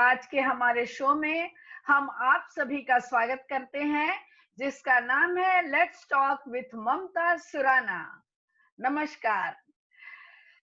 आज के हमारे शो में हम आप सभी का स्वागत करते हैं, जिसका नाम है let's talk with Mamta Surana. नमस्कार।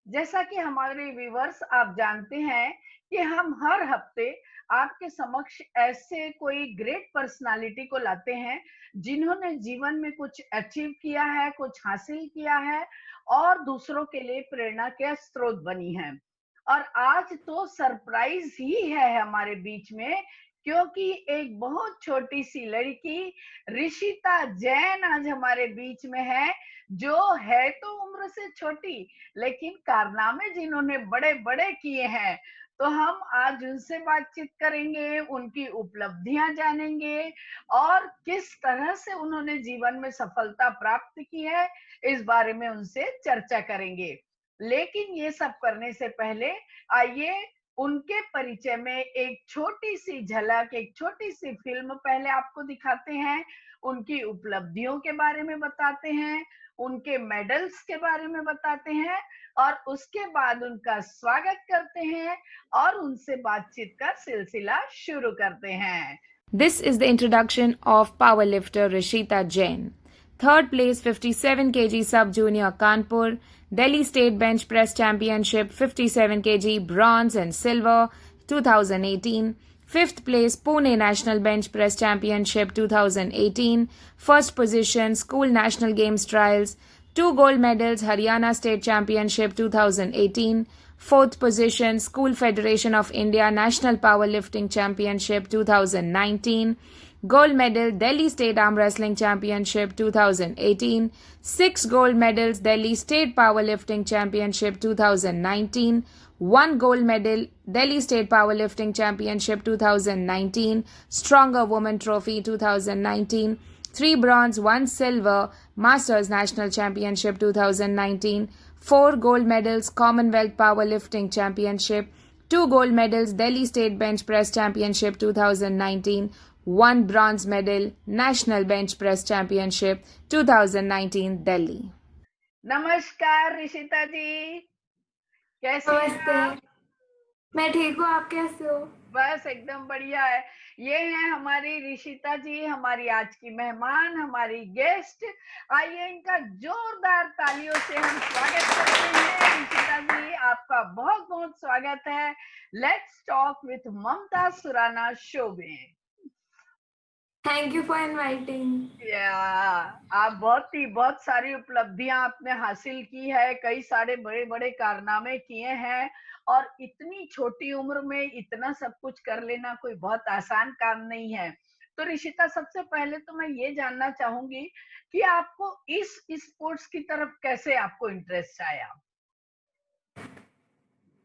जैसा कि हमारे व्यूअर्स आप जानते हैं कि हम हर हफ्ते आपके समक्ष ऐसे कोई ग्रेट पर्सनालिटी को लाते हैं, जिन्होंने जीवन में कुछ अचीव किया है, कुछ हासिल किया है और दूसरों के लिए प्रेरणा के स्रोत बनी है। और आज तो सरप्राइज ही है हमारे बीच में, क्योंकि एक बहुत छोटी सी लड़की ऋषिता जैन आज हमारे बीच में है, जो है तो उम्र से छोटी लेकिन कारनामे जिन्होंने बड़े-बड़े किए हैं। तो हम आज उनसे बातचीत करेंगे, उनकी उपलब्धियां जानेंगे और किस तरह से उन्होंने जीवन में सफलता प्राप्त की है, इस बारे में उनसे चर्चा करेंगे। लेकिन ये सब करने से पहले आइए उनके परिचय में एक छोटी-सी झलक, एक छोटी-सी फ़िल्म पहले आपको दिखाते हैं, उनकी उपलब्धियों के बारे में बताते हैं, उनके मेडल्स के बारे में बताते हैं और उसके बाद उनका स्वागत करते हैं और उनसे बातचीत का सिलसिला शुरू करते हैं। This is the introduction of powerlifter Rishita Jain. Third place 57 kg sub junior Kanpur, Delhi State Bench Press Championship 57 kg bronze and silver 2018. Fifth place Pune National Bench Press Championship 2018. First position School National Games Trials. 2 gold medals Haryana State Championship 2018. Fourth position School Federation of India National Powerlifting Championship 2019. Gold medal Delhi State Arm Wrestling Championship 2018. 6 gold medals Delhi State Powerlifting Championship 2019. 1 gold medal Delhi State Powerlifting Championship 2019. Stronger Woman Trophy 2019. 3 bronze, 1 silver, Masters National Championship 2019, 4 gold medals, Commonwealth Powerlifting Championship, 2 gold medals, Delhi State Bench Press Championship 2019, 1 bronze medal, National Bench Press Championship 2019, Delhi. नमस्कार ऋषिता जी, कैसी हैं नमस्ते। आप? मैं ठीक हूँ, आप कैसे हो? बस एकदम बढ़िया है। ये है हमारी ऋषिता जी, हमारी आज की मेहमान, हमारी गेस्ट। आइए इनका जोरदार तालियों से हम स्वागत करते हैं। ऋषिता जी, आपका बहुत बहुत स्वागत है let's talk with Mamta Surana show में। Thank you for inviting. या आप बहुत सारी उपलब्धियां आपने हासिल की है, कई सारे बड़े-बड़े कारनामे किए हैं और इतनी छोटी उम्र में इतना सब कुछ कर लेना कोई बहुत आसान काम नहीं है। तो ऋषिता, सबसे पहले तो मैं ये जानना चाहूंगी कि आपको इस स्पोर्ट्स की तरफ कैसे आपको इंटरेस्ट आया?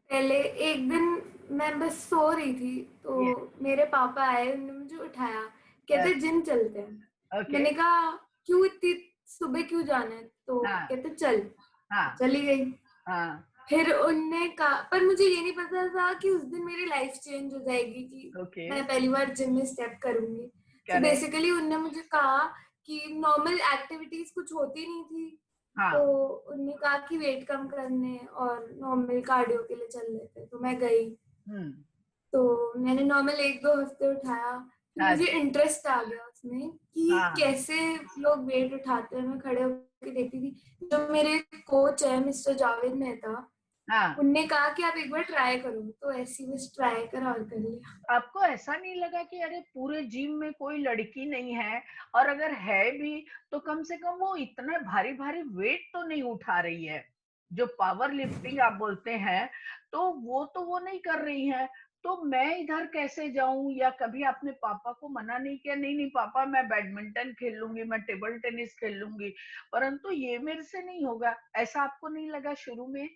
पहले एक दिन मैं बस सो रही थी तो ये मेरे पापा आए, उन्होंने मुझे उठाया, कहते जिम चलते हैं। ओके। मैंने कहा क्यों, इतनी सुबह क्यों जाना है? तो हाँ, कहते चल। हाँ, चली गई। हाँ, फिर उनने कहा, पर मुझे ये नहीं पता था कि उस दिन मेरी लाइफ चेंज हो जाएगी, कि ओके, मैं पहली बार जिम में स्टेप करूंगी। तो करेक्ट, बेसिकली उनने मुझे कहा कि नॉर्मल एक्टिविटीज कुछ होती नहीं थी, तो हाँ, उन्होंने कहा कि वेट कम करने और नॉर्मल कार्डियो के लिए चल लेते। तो मैं गई, हुँ, तो मैंने नॉर्मल 1-2 हफ्ते उठाया। फिर हाँ मुझे जी, इंटरेस्ट आ गया उसमें कि हाँ, कैसे लोग वेट उठाते हैं। मैं खड़े होकर देखती थी। जो मेरे कोच है मिस्टर जावेद मेहता, हाँ। उनने कहा कि आप एक बार ट्राई करो, तो ऐसे ही बस ट्राई करा और कर लिया। आपको ऐसा नहीं लगा कि अरे पूरे जिम में कोई लड़की नहीं है और अगर है भी तो कम से कम वो इतना भारी भारी वेट तो नहीं उठा रही है, जो पावर लिफ्टिंग आप बोलते हैं, तो वो नहीं कर रही है, तो मैं इधर कैसे जाऊं? या कभी आपने पापा को मना नहीं किया, नहीं नहीं पापा मैं बैडमिंटन खेल लूंगी, मैं टेबल टेनिस खेल लूंगी, परंतु ये मेरे से नहीं होगा, ऐसा आपको नहीं लगा शुरू में?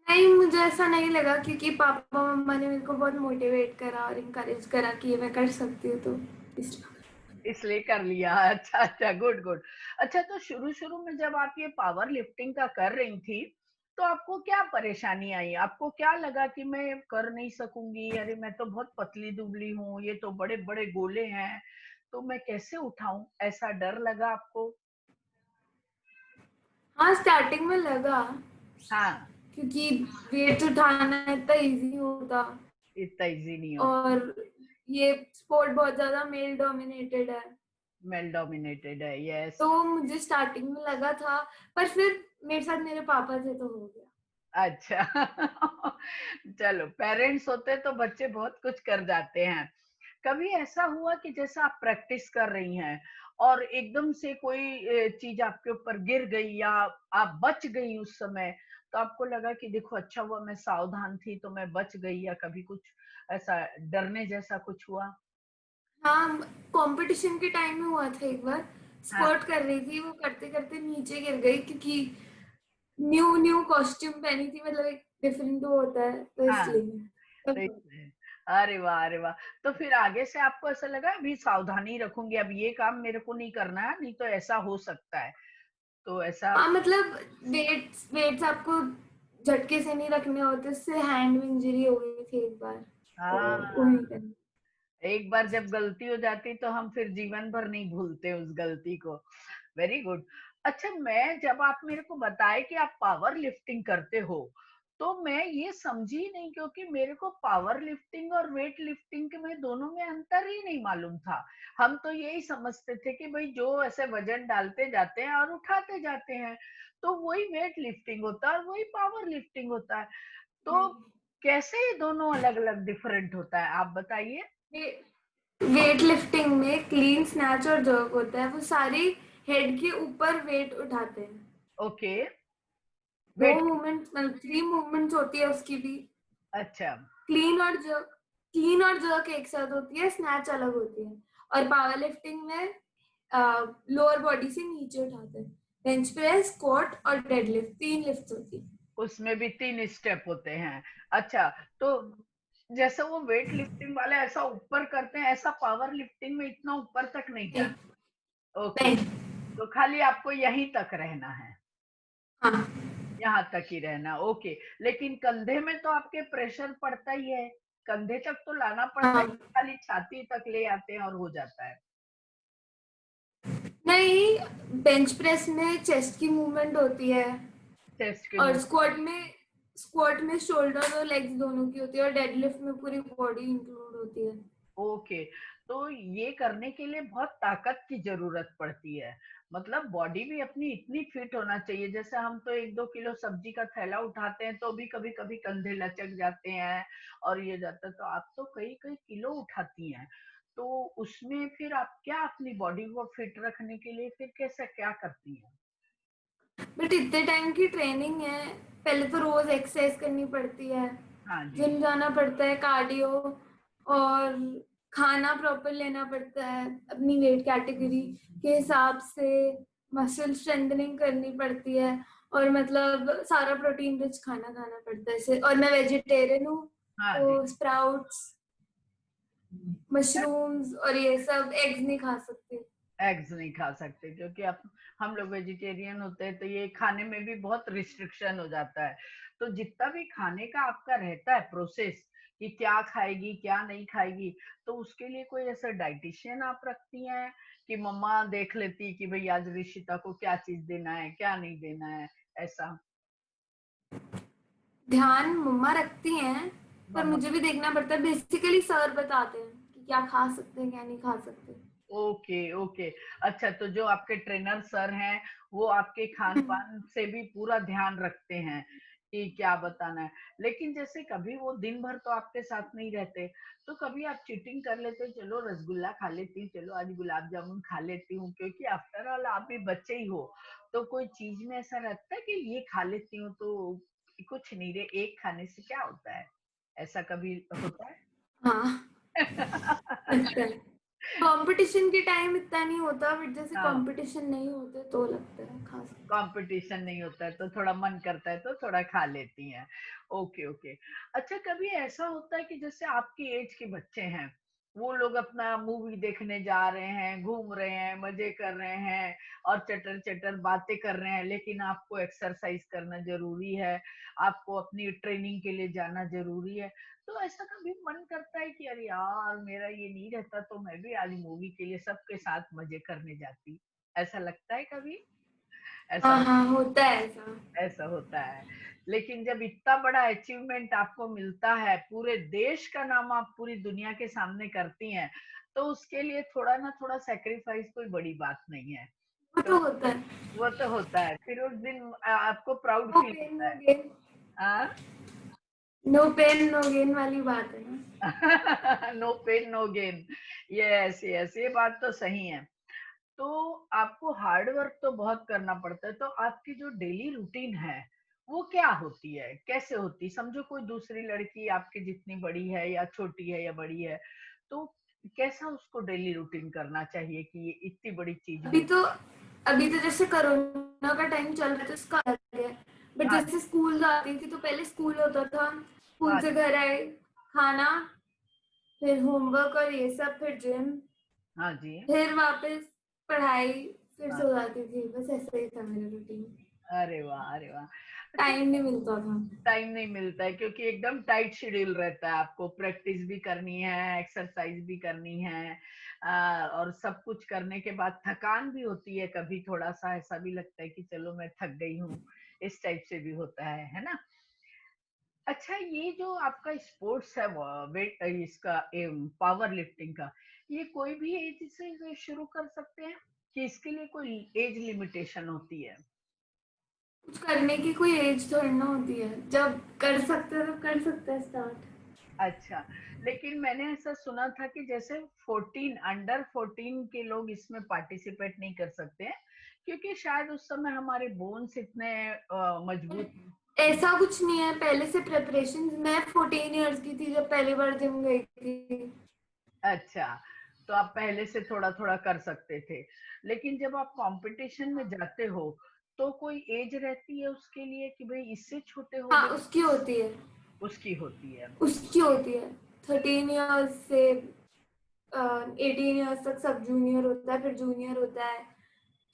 नहीं, मुझे ऐसा नहीं लगा, क्योंकि पापा मम्मा ने मेरे को बहुत मोटिवेट करा और इनकरेज करा कि ये मैं कर सकती हूँ, तो इसलिए। इसलिए कर लिया। अच्छा, अच्छा, गुड, गुड। अच्छा, तो शुरू-शुरू में जब आप ये पावर लिफ्टिंग का कर रही थी, तो आपको क्या परेशानी आई? आपको क्या लगा कि मैं कर नहीं सकूँगी? अरे मैं तो बहुत पतली-दुबली हूँ, ये तो बड़े-बड़े गोले हैं, तो मैं कैसे उठाऊँ? ऐसा डर लगा आपको? हाँ, स्टार्टिंग में लगा, हाँ, क्योंकि वेट उठाना इतना इजी नहीं होता। इतना इजी नहीं होता, और ये स्पोर्ट बहुत ज्यादा मेल डोमिनेटेड है, मेल डोमिनेटेड है, यस। तो मुझे स्टार्टिंग में लगा था, पर फिर मेरे साथ मेरे पापा थे तो हो गया। अच्छा। चलो, पेरेंट्स होते तो बच्चे बहुत कुछ कर जाते हैं। कभी ऐसा हुआ कि जैसा आप प्रैक्टिस कर रही हैं और एकदम से कोई चीज आपके ऊपर गिर गई या आप बच गई उस समय, तो आपको लगा कि देखो अच्छा हुआ मैं सावधान थी तो मैं बच गई, या कभी कुछ ऐसा डरने जैसा कुछ हुआ? हाँ, कंपटीशन के टाइम में हुआ था एक बार। हाँ, स्क्वाट कर रही थी, वो करते करते नीचे गिर गई क्योंकि न्यू न्यू कॉस्ट्यूम पहनी थी, मतलब एक डिफरेंट वो होता है तो हाँ। इसलिए। सही है। अरे वाह! अरे वाह! तो फिर आगे से आपको ऐसा लगा अभी सावधानी रखूँगी, अब ये काम मेरे को नहीं करना है, नहीं तो ऐसा हो सकता है। तो ऐसा हाँ, मतलब वेट्स वेट्स आपको झटके से नहीं रखने होते, उससे हैंड में इंजरी हो गई थी एक बार, तो हाँ, वो नहीं करना। एक बार जब गलती हो जाती तो हम फिर जीवन भर नहीं भूलते उस गलती को। Very good. अच्छा, मैं जब आप मेरे को बताए कि आप पावर लिफ्टिंग करते हो, तो मैं ये समझी नहीं, क्योंकि मेरे को पावर लिफ्टिंग और वेट लिफ्टिंग के में दोनों में अंतर ही नहीं मालूम था। हम तो यही समझते थे कि भाई जो ऐसे वजन डालते जाते हैं और उठाते जाते हैं, तो वही वेट लिफ्टिंग होता है और वही पावर लिफ्टिंग होता है। तो नहीं, कैसे ये दोनों अलग-अलग डिफरेंट होता है, आप बताइए? वेट लिफ्टिंग में क्लीन स्नैच और जर्क होता है, वो सारी हेड के ऊपर वेट उठाते हैं। ओके, दो वेट मूवमेंट्स, मतलब 3 मूवमेंट्स होती है उसकी भी। अच्छा, क्लीन और जर्क एक साथ होती है, स्नैच अलग होती है। और पावर लिफ्टिंग में लोअर बॉडी से नीचे उठाते हैं। बेंच प्रेस, स्क्वाट और डेडलिफ्ट, 3 लिफ्ट होती है। उसमें भी 3 स्टेप होते हैं। अच्छा, तो जैसे वो वेट लिफ्टिंग वाले ऐसा ऊपर करते हैं, ऐसा पावर लिफ्टिंग में इतना ऊपर तक नहीं नहीं, जाते। ओके, नहीं, तो खाली आपको यहीं तक रहना है, हाँ, यहाँ तक ही रहना, ओके। लेकिन कंधे में तो आपके प्रेशर पड़ता ही है, कंधे तक तो लाना पड़ता है, हाँ। खाली छाती तक ले आते हैं और हो जाता है? नहीं, बेंच प्रेस में चेस्ट की मूवमेंट होती है, चेस्ट के और मूव स्क्वाट में शोल्डर और लेग्स दोनों की होती है, और डेडलिफ्ट में पूरी बॉडी इंक्लूड होती है। ओके, तो ये करने के लिए बहुत ताकत की ज़रूरत पड़ती है। मतलब बॉडी भी अपनी इतनी फिट होना चाहिए, जैसे हम तो 1-2 किलो सब्जी का थैला उठाते हैं, तो भी कभी-कभी कंधे लचक जाते हैं और ये जाता है, तो आप तो कई-कई किलो उठाती हैं। तो उसमें फिर आप क्या अपनी बॉडी को फिट रखने के लिए फिर कैसे क्या करती हैं? बट इतने टाइम की ट्रेनिंग है, पहले तो रोज एक्सरसाइज करनी पड़ती है, हाँ जी। जिम जाना पड़ता है, कार्डियो, और खाना प्रॉपर लेना पड़ता है अपनी वेट कैटेगरी के हिसाब से, मसल स्ट्रेंथनिंग करनी पड़ती है, और मतलब सारा प्रोटीन रिच खाना खाना पड़ता है ऐसे। और मैं वेजिटेरियन हूँ, हाँ जी। तो स्प्राउट्स, मशरूम्स और ये सब, एग्स नहीं खा सकते। एग्स नहीं खा सकते, क्योंकि अब हम लोग वेजिटेरियन होते हैं तो ये खाने में भी बहुत रिस्ट्रिक्शन हो जाता है। तो जितना भी खाने का आपका रहता है प्रोसेस कि क्या खाएगी क्या नहीं खाएगी, तो उसके लिए कोई ऐसा डाइटिशियन आप रखती हैं कि मम्मा देख लेती कि भाई आज ऋषिता को क्या चीज देना है क्या नहीं देना है, ऐसा? ध्यान मम्मा रखती हैं, पर मम्मा। मुझे भी देखना पड़ता है। बेसिकली सर बताते हैं कि क्या खा सकते हैं क्या नहीं खा सकते। Okay, okay. अच्छा, तो जो आपके ट्रेनर सर हैं, वो आपके खान-पान से भी पूरा ध्यान रखते हैं कि क्या बताना है। लेकिन जैसे कभी वो दिन भर तो आपके साथ नहीं रहते, तो कभी आप चीटिंग कर लेते, चलो रसगुल्ला खा लेती हूँ, चलो आज गुलाब जामुन खा लेती हूँ, क्योंकि आफ्टर ऑल आप भी बच्चे ही हो। तो कोई चीज़ में ऐसा रहता है कि ये खा लेती हूँ तो कुछ नहीं रे, एक खाने से क्या होता है? ऐसा कभी होता है? हाँ, लगता है। कंपटीशन के टाइम इतना नहीं होता, बट जैसे हाँ। कंपटीशन नहीं होते तो लगता है खा सकते। कंपटीशन नहीं होता है तो थोड़ा मन करता है तो थोड़ा खा लेती हैं। Okay, okay. अच्छा, कभी ऐसा होता है कि जैसे आपकी एज के बच्चे हैं, वो लोग अपना मूवी देखने जा रहे हैं, घूम रहे हैं, मज़े कर रहे हैं और चटर-चटर बातें कर रहे हैं, लेकिन आपको एक्सरसाइज़ करना ज़रूरी है, आपको अपनी ट्रेनिंग के लिए जाना ज़रूरी है। तो ऐसा कभी मन करता है कि अरे यार! मेरा ये नहीं रहता तो मैं भी आज मूवी के लिए सबके साथ मज़े करने जाती। ऐसा लगता है कभी? ऐसा हाँ हाँ, होता है ऐसा। ऐसा होता है। लेकिन जब इतना बड़ा अचीवमेंट आपको मिलता है, पूरे देश का नाम आप पूरी दुनिया के सामने करती हैं, तो उसके लिए थोड़ा ना थोड़ा सैक्रिफाइस कोई बड़ी बात नहीं है। वो तो तो होता है। वो तो होता है, फिर उस दिन आपको प्राउड नो फील पेन होता नो है। गेन। हाँ। नो पेन नो गेन वाली बात है ना। No pain no gain. Yes yes, ये बात तो सही है। तो आपको हार्ड वर्क तो बहुत करना पड़ता है, तो आपकी जो डेली रूटीन है वो क्या होती है, कैसे होती? समझो कोई दूसरी लड़की आपके जितनी बड़ी है या छोटी है या बड़ी है, तो कैसा उसको डेली रूटीन करना चाहिए कि ये इतनी बड़ी चीज अभी हो? तो अभी तो जैसे कोरोना का टाइम चल रहा है तो इसका अलग है। बट हाँ जैसे स्कूल जाती थी तो पहले स्कूल होता था, स्कूल हाँ से घर आए, खाना, फिर होमवर्क और ये सब, फिर जिम, हाँ जी। फिर वापस पढ़ाई, फिर हाँ। सो जाती थी। बस ऐसा ही था मेरा रूटीन। अरे वाह अरे वाह। अच्छा, टाइम नहीं मिलता था। टाइम नहीं मिलता है क्योंकि एकदम टाइट शेड्यूल रहता है, आपको प्रैक्टिस भी करनी है, एक्सरसाइज भी करनी है, और सब कुछ करने के बाद थकान भी होती है, कभी थोड़ा सा ऐसा भी लगता है कि चलो मैं थक गई हूँ, इस टाइप से भी होता है ना? अच्छा, ये जो आपका स्पोर्ट्स है वेट इसका पावर लिफ्टिंग का, ये कोई भी एज से शुरू कर सकते हैं कि इसके लिए कोई एज लिमिटेशन होती है? कुछ करने की कोई एज थोड़ी ना होती है, जब कर सकते हैं तो कर सकते हैं स्टार्ट। अच्छा, लेकिन मैंने ऐसा सुना था कि जैसे 14 अंडर 14 के लोग इसमें पार्टिसिपेट नहीं कर सकते हैं क्योंकि शायद उस समय हमारे बोन्स इतने मजबूत। ऐसा कुछ नहीं है, पहले से प्रेपरेशन। मैं 14 इयर्स की थी जब पहली बार जिम गई थी। अच्छा, तो आप पहले से थोड़ा थोड़ा कर सकते थे, लेकिन जब आप कंपटीशन में जाते हो तो कोई एज रहती है उसके लिए कि भाई इससे छोटे हो हाँ, गए? उसकी होती है। उसकी होती है। उसकी होती है 13 इयर्स से 18 इयर्स तक सब जूनियर होता है, फिर जूनियर होता है,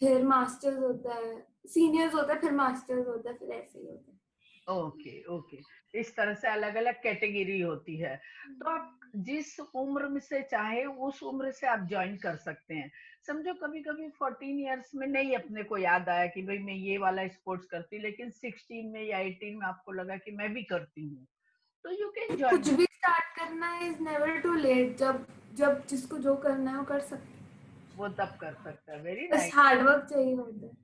फिर मास्टर्स होता है, सीनियर्स होता है, फिर मास्टर्स होता है, फिर ऐसे ही होता है। ओके ओके, इस तरह से अलग अलग कैटेगरी होती है। तो आप जिस उम्र में से चाहे उस उम्र से आप ज्वाइन कर सकते हैं। समझो कभी कभी 14 इयर्स में नहीं अपने को याद आया कि भाई मैं ये वाला स्पोर्ट्स करती, लेकिन 16 में या 18 में आपको लगा कि मैं भी करती हूँ, तो यू कैन कुछ ज्वाइन। भी स्टार्ट करना इज नेवर टू लेट। जब जब जिसको जो करना है वो कर सकते हैं। वो तब कर सकता है। वेरी बस नाइस। हार्ड वर्क चाहिए होता है।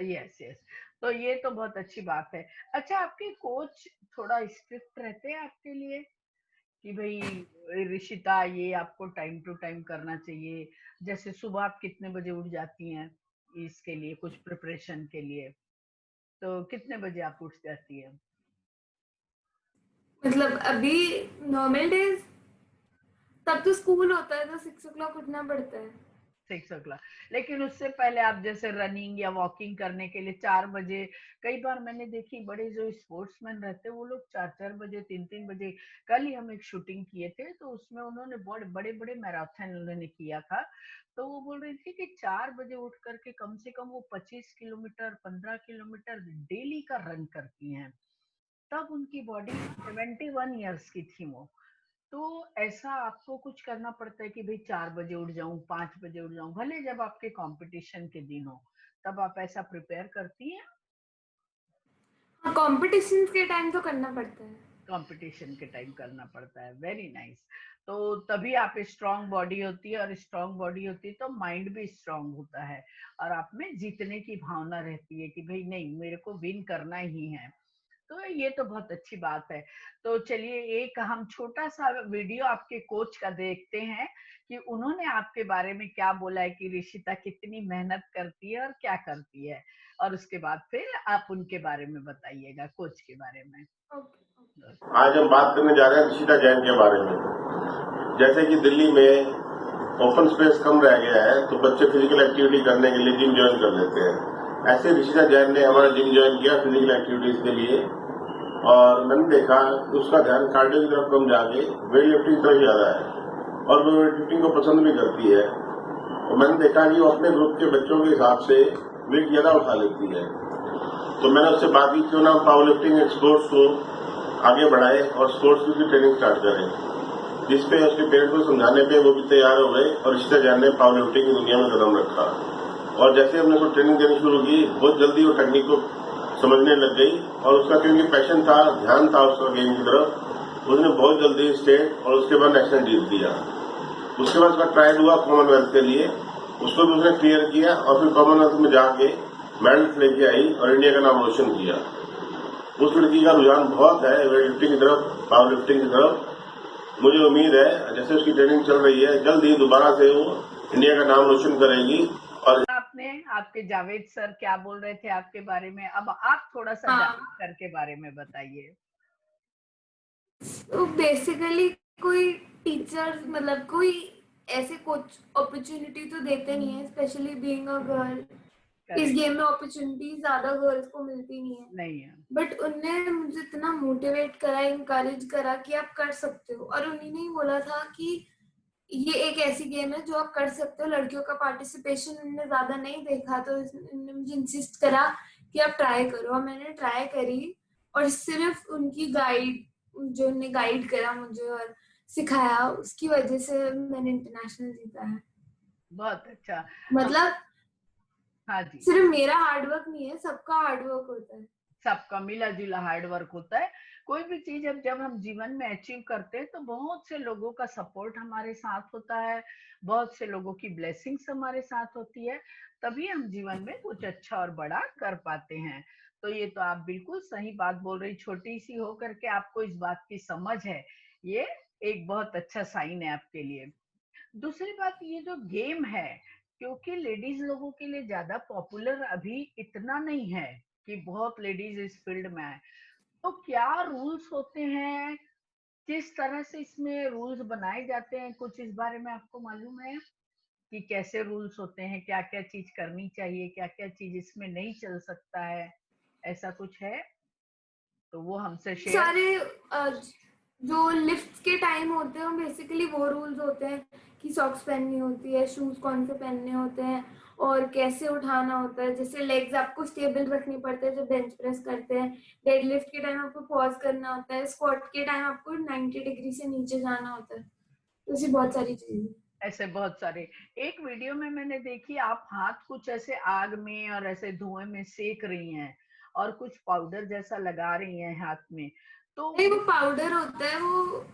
यस यस, तो ये तो बहुत अच्छी बात है। अच्छा, आपके कोच थोड़ा स्ट्रिक्ट रहते हैं आपके लिए कि भाई ऋषिता ये आपको टाइम टू टाइम करना चाहिए? जैसे सुबह आप कितने बजे उठ जाती हैं इसके लिए, कुछ प्रिपरेशन के लिए? तो कितने बजे आप उठ जाती हैं? मतलब अभी नॉर्मल डेज, तब तो स्कूल होता है तो 6 o'clock उठना पड़ता है। 6 o'clock, लेकिन उससे पहले आप जैसे रनिंग या वॉकिंग करने के लिए 4 बजे, कई बार मैंने देखी बड़े जो स्पोर्ट्समैन रहते हैं वो लोग 4 4 बजे 3 3 बजे। कल ही हम एक शूटिंग किए थे तो उसमें उन्होंने बड़े बड़े बड़े मैराथन उन्होंने किया था, तो वो बोल रही थी कि 4 बजे उठ करके कम से कम वो 25 किलोमीटर 15 किलोमीटर डेली का रन करती हैं। तब उनकी बॉडी 71 ईयर्स की थी वो। तो ऐसा आपको कुछ करना पड़ता है कि भाई 4 बजे उठ जाऊं, 5 बजे उठ जाऊं, भले जब आपके कंपटीशन के दिन हो, तब आप ऐसा प्रिपेयर करती हैं? हाँ, कॉम्पिटिशन के टाइम तो करना पड़ता है। कंपटीशन के टाइम करना पड़ता है। Very nice. तो तभी आप स्ट्रांग बॉडी होती है, और स्ट्रांग बॉडी होती है तो माइंड भी स्ट्रांग होता है, और आप में जीतने की भावना रहती है कि भाई नहीं, मेरे को विन करना ही है। तो ये तो बहुत अच्छी बात है। तो चलिए एक हम छोटा सा वीडियो आपके कोच का देखते हैं कि उन्होंने आपके बारे में क्या बोला है कि ऋषिता कितनी मेहनत करती है और क्या करती है, और उसके बाद फिर आप उनके बारे में बताइएगा, कोच के बारे में। आज हम बात करने जा रहे हैं ऋषिता जैन के बारे में। जैसे कि दिल्ली में ओपन स्पेस कम रह गया है तो बच्चे फिजिकल एक्टिविटी करने के लिए जिम ज्वाइन कर लेते हैं। ऐसे ऋषिता जैन ने हमारा जिम ज्वाइन किया फिजिकल एक्टिविटीज के लिए, और मैंने देखा उसका ध्यान कार्डियो की तरफ कम जाके वेट लिफ्टिंग तरफ ज्यादा है, और वो वेट लिफ्टिंग को पसंद भी करती है। और मैंने देखा कि वो अपने ग्रुप के बच्चों के हिसाब से वेट ज्यादा उठा लेती है। तो मैंने उससे बात की क्यों ना पावर लिफ्टिंग स्पोर्ट्स को आगे बढ़ाए और स्पोर्ट्स की ट्रेनिंग स्टार्ट करें, जिसपे उसके पेरेंट्स को समझाने पे वो भी तैयार हो गए और ऋषिता जैन ने पावर लिफ्टिंग की दुनिया में कदम रखा। और जैसे हमने उसको ट्रेनिंग देनी शुरू की, बहुत जल्दी वो टेक्निक को समझने लग गई और उसका क्योंकि पैशन था, ध्यान था उसका गेम की तरफ, उसने बहुत जल्दी स्टेट और उसके बाद नेशनल जीत दिया। उसके बाद उसका ट्रायल हुआ कॉमनवेल्थ के लिए, उसको भी उसने क्लियर किया और फिर कॉमनवेल्थ में जाके मेडल्स लेके आई और इंडिया का नाम रोशन किया। उस लड़की का रुझान बहुत है वेट लिफ्टिंग की तरफ, पावर लिफ्टिंग की तरफ। मुझे उम्मीद है जैसे उसकी ट्रेनिंग चल रही है, जल्द ही दोबारा से वो इंडिया का नाम रोशन करेगी। और आपने आपके जावेद सर क्या बोल रहे थे आपके बारे में, अब आप थोड़ा सा हाँ। जावेद सर के बारे में बताइए। तो बेसिकली कोई टीचर मतलब कोई ऐसे कोच अपॉर्चुनिटी तो देते नहीं है, स्पेशली बीइंग अ गर्ल। इस गेम में अपॉर्चुनिटी ज्यादा गर्ल्स को मिलती नहीं है। बट उनने मुझे इतना मोटिवेट करा, इंकरेज करा कि आप कर सकते हो, और उन्हीं ने ही बोला था कि ये एक ऐसी गेम है जो आप कर सकते हो। लड़कियों का पार्टिसिपेशन उन्होंने ज्यादा नहीं देखा, तो उन्होंने मुझे इंसिस्ट करा कि आप ट्राई करो, और मैंने ट्राई करी। और सिर्फ उनकी गाइड, जो उन्होंने गाइड करा मुझे और सिखाया, उसकी वजह से मैंने इंटरनेशनल जीता है। बहुत अच्छा। मतलब हाँ जी, सिर्फ मेरा हार्डवर्क नहीं है, सबका हार्डवर्क होता है, सबका मिला जुला हार्ड वर्क होता है। कोई भी चीज जब हम जीवन में अचीव करते हैं तो बहुत से लोगों का सपोर्ट हमारे साथ होता है, बहुत से लोगों की ब्लेसिंग्स हमारे साथ होती है, तभी हम जीवन में कुछ अच्छा और बड़ा कर पाते हैं। तो ये तो आप बिल्कुल सही बात बोल रही, छोटी सी हो करके आपको इस बात की समझ है, ये एक बहुत अच्छा साइन है आपके लिए। दूसरी बात, ये जो गेम है, क्योंकि लेडीज लोगों के लिए ज्यादा पॉपुलर अभी इतना नहीं है कि बहुत लेडीज इस फील्ड में है, तो क्या रूल्स होते हैं, किस तरह से इसमें रूल्स बनाए जाते हैं, कुछ इस बारे में आपको मालूम है कि कैसे रूल्स होते हैं, क्या क्या चीज करनी चाहिए, क्या क्या चीज इसमें नहीं चल सकता है, ऐसा कुछ है तो वो हमसे शेयर। सारे जो लिफ्ट के टाइम होते हैं बेसिकली वो रूल्स होते हैं कि सॉक्स पहननी होती है, शूज कौन से पहनने होते हैं, और कैसे उठाना होता है। जैसे लेग्स आपको स्टेबल रखनी पड़ते हैं जब बेंच प्रेस करते हैं, डेड लिफ्ट के टाइम आपको पॉज करना होता है, स्क्वाट के टाइम आपको 90 डिग्री से नीचे जाना होता है। तो ऐसी बहुत सारी चीजें, ऐसे बहुत सारे। एक वीडियो में मैंने देखी, आप हाथ कुछ ऐसे आग में और ऐसे धुएं में सेक रही हैं और कुछ पाउडर जैसा लगा रही हैं हाथ में, तो नहीं वो पाउडर होता है, वो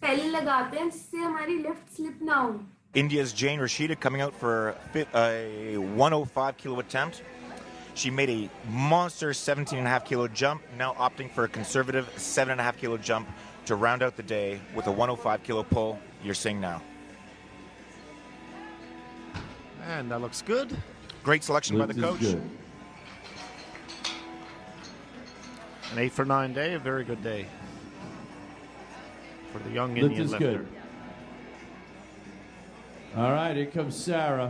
पहले लगाते हैं जिससे हमारी लिफ्ट स्लिप ना हो। India's Jane Rashida coming out for a 105 kilo attempt. She made a monster 17.5 kilo jump, now opting for a conservative 7.5 kilo jump to round out the day with a 105 kilo pull. You're seeing now. And that looks good. Great selection by the coach. An 8 for 9 day, a very good day for the young Indian lifter. Good. All right, here comes Sarah.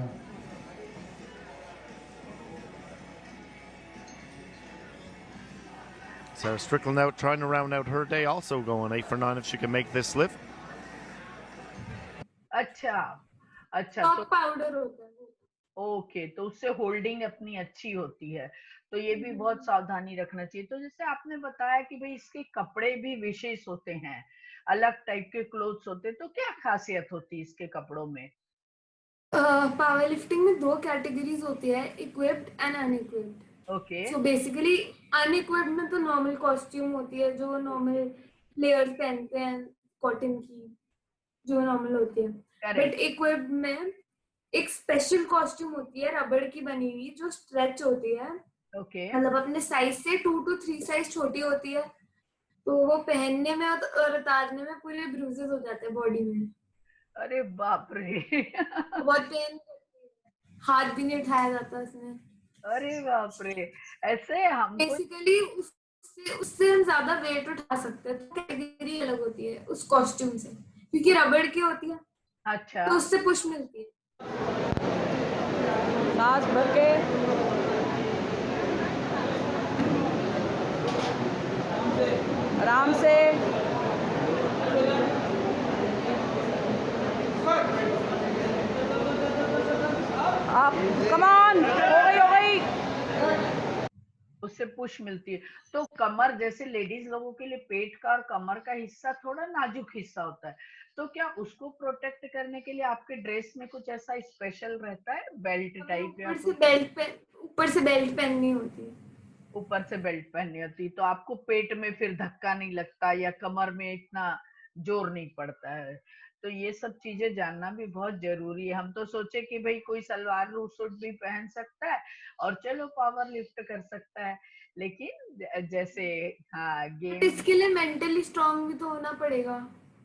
Sarah Strickland out trying to round out her day, also going 8 for 9 if she can make this lift. अच्छा अच्छा, top तो powder होता है वो। Okay, तो उससे holding अपनी अच्छी होती है, तो ये भी बहुत सावधानी रखना चाहिए। तो जैसे आपने बताया कि भाई इसके कपड़े भी विशेष होते हैं, अलग टाइप के क्लोथ्स होते हैं, तो क्या खासियत होती है इसके कपड़ों में? पावर लिफ्टिंग में दो कैटेगरीज होती है, equipped and unequipped. Okay, so basically unequipped में तो नॉर्मल कॉस्ट्यूम होती है जो नॉर्मल प्लेयर्स पहनते हैं, कॉटन की जो नॉर्मल होती है। बट इक्विप्ड में एक स्पेशल कॉस्ट्यूम होती है रबड़ की बनी हुई जो स्ट्रेच होती है, ओके, मतलब अपने साइज से 2 to 3 साइज छोटी होती है, तो वो पहनने में और उतारने में पूरे ब्रूजेस हो जाते हैं बॉडी में। अरे बाप रे बहुत पेन करती है, हाथ भी नहीं उठाया जाता उसमें। अरे बाप रे, ऐसे हम बेसिकली उससे हम ज्यादा वेट उठा सकते हैं, तो कैटेगरी अलग होती है उस कॉस्ट्यूम से, क्योंकि रबड़ की होती है, अच्छा, तो उससे पुश मिलती है। सांस भर के आराम से, आप कमान, हो गई। उससे पुश मिलती है। तो कमर, जैसे लेडीज लोगों के लिए पेट का और कमर का हिस्सा थोड़ा नाजुक हिस्सा होता है, तो क्या उसको प्रोटेक्ट करने के लिए आपके ड्रेस में कुछ ऐसा स्पेशल रहता है, बेल्ट टाइप या कुछ? ऊपर से बेल्ट पहननी होती है। ऊपर से बेल्ट पहननी होती, तो आपको पेट में फिर धक्का नहीं लगता या कमर में इतना जोर नहीं पड़ता है। तो ये सब चीजें जानना भी बहुत जरूरी है। हम तो सोचे कि भाई कोई सलवार सूट भी पहन सकता है और चलो पावर लिफ्ट कर सकता है, लेकिन जैसे हाँ बट गेम, इसके लिए मेंटली स्ट्रांग भी तो होना पड़ेगा।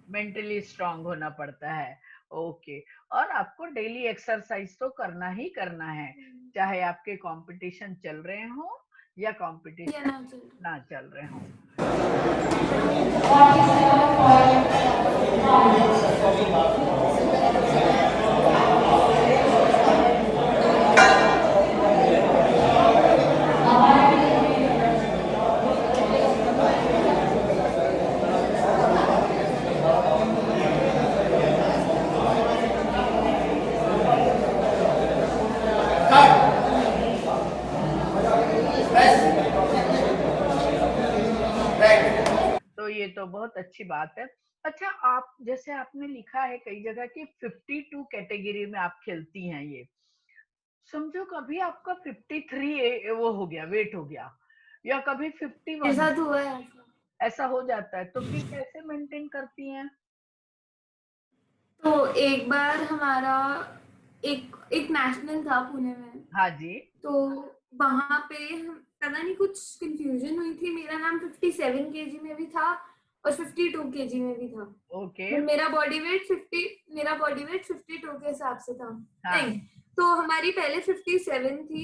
मेंटली स्ट्रांग होना पड़ता है। ओके। और आपको डेली एक्सरसाइज तो करना ही करना है, चाहे आपके कंपटीशन चल रहे हो या या कंपटीशन ना चल ना चल रहे हो। तो ये तो बहुत अच्छी बात है। अच्छा, आप जैसे आपने लिखा है कई जगह कि 52 कैटेगरी में आप खेलती हैं, ये समझो कभी आपका 53 वो हो गया, वेट हो गया, या कभी 51 मेरे साथ हुआ है ऐसा। ऐसा हो जाता है, तो फिर कैसे मेंटेन करती हैं? तो एक बार हमारा एक एक नेशनल था पुणे में। हाँ जी। तो वहां पे पता नहीं कुछ कंफ्यूजन हुई थी, मेरा नाम 57 केजी में भी था और 52 केजी में भी था। ओके। मेरा बॉडी वेट 52 के हिसाब से था। हाँ। नहीं, तो हमारी पहले 57 थी